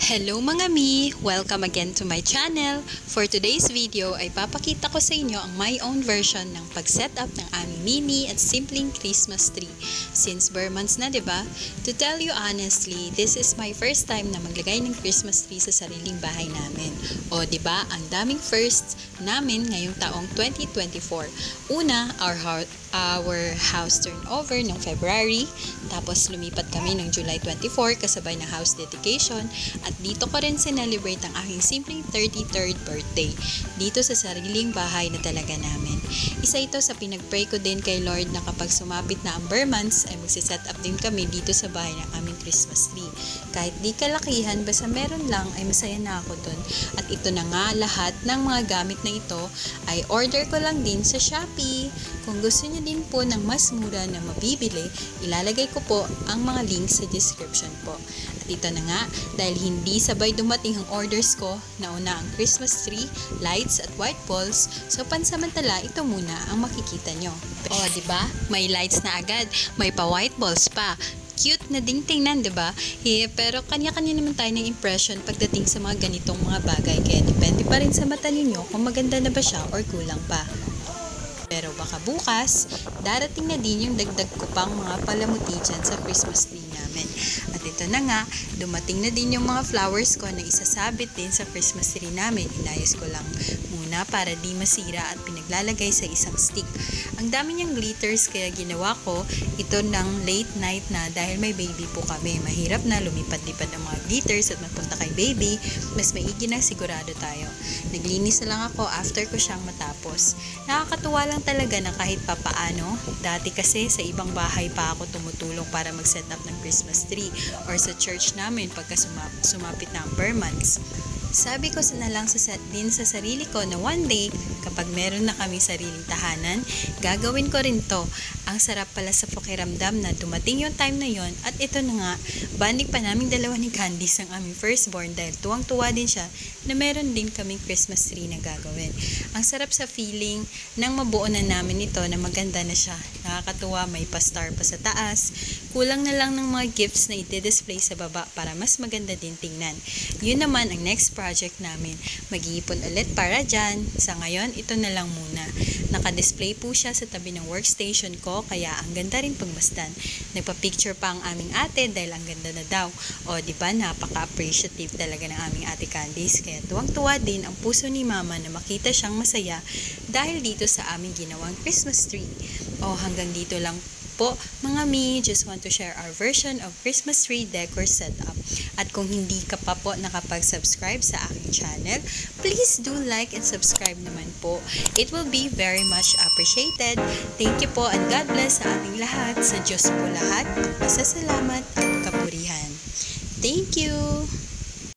Hello mga mi! Welcome again to my channel. For today's video ay papakita ko sa inyo ang my own version ng pag-set up ng aming mini at simpleng Christmas tree. Since bare months na, diba? To tell you honestly, this is my first time na maglagay ng Christmas tree sa sariling bahay namin. O diba, ang daming firsts namin ngayong taong 2024. Una, our house turnover noong February, tapos lumipat kami ng July 24 kasabay ng house dedication, at dito ko rin sinelebrate ang aking simpleng 33rd birthday dito sa sariling bahay na talaga namin. Isa ito sa pinag-pray ko din kay Lord na kapag sumapit na ang bare months ay magsiset up din kami dito sa bahay ng aming Christmas tree. Kahit di kalakihan, basta meron lang ay masaya na ako dun. At ito na nga, lahat ng mga gamit na ito ay order ko lang din sa Shopee. Kung gusto niyo din po ng mas mura na mabibili, ilalagay ko po ang mga links sa description po. At ito na nga, dahil hindi sabay dumating ang orders ko, nauna ang Christmas tree, lights at white balls, so pansamantala ito muna ang makikita nyo. O, diba? May lights na agad, may pa white balls pa. Cute na ding tingnan, diba? Pero kanya-kanya naman tayo ng impression pagdating sa mga ganitong mga bagay, kaya depende pa rin sa mata ninyo kung maganda na ba siya or kulang pa. Pero baka bukas, darating na din yung dagdag ko pang mga palamuti dyan sa Christmas tree namin. At ito na nga, dumating na din yung mga flowers ko na isasabit din sa Christmas tree namin. Inayos ko lang muna para di masira at pinaglalagay sa isang stick. Ang dami niyang glitters kaya ginawa ko ito ng late night na dahil may baby po kami. Mahirap na lumipad-lipad ang mga glitters at magpunta kay baby, mas maigi na sigurado tayo. Naglinis na lang ako after ko siyang matapos. Nakakatuwa lang talaga na kahit papaano, dati kasi sa ibang bahay pa ako tumutulong para mag-set up ng Christmas tree or sa church namin pagka sumapit na ang bare months. Sabi ko na lang din sa sarili ko na one day, kapag meron na kami sariling tahanan, gagawin ko rin to. Ang sarap pala sa pakiramdam na dumating yung time na yon. At ito na nga, banding pa naming dalawa ni Candice ang aming firstborn dahil tuwang-tuwa din siya na meron din kaming Christmas tree na gagawin. Ang sarap sa feeling nang mabuo na namin ito na maganda na siya. Nakakatuwa, may pa-star pa sa taas. Kulang na lang ng mga gifts na i-display sa baba para mas maganda din tingnan. Yun naman ang next project namin. Mag-iipon ulit para dyan. Sa ngayon, ito na lang muna. Naka-display po siya sa tabi ng workstation ko, kaya ang ganda rin pagmasdan. Nagpa-picture pa ang aming ate dahil ang ganda na daw. O, diba, napaka-appreciative talaga ng aming ate Candice. Kaya tuwang-tuwa din ang puso ni Mama na makita siyang masaya dahil dito sa aming ginawang Christmas tree. O, hanggang dito lang po mga mi, just want to share our version of Christmas tree decor setup. At kung hindi ka pa po nakapag-subscribe sa aking channel, please do like and subscribe naman po. It will be very much appreciated. Thank you po and God bless sa ating lahat. Sa Diyos po lahat, masasalamat at kapurihan. Thank you!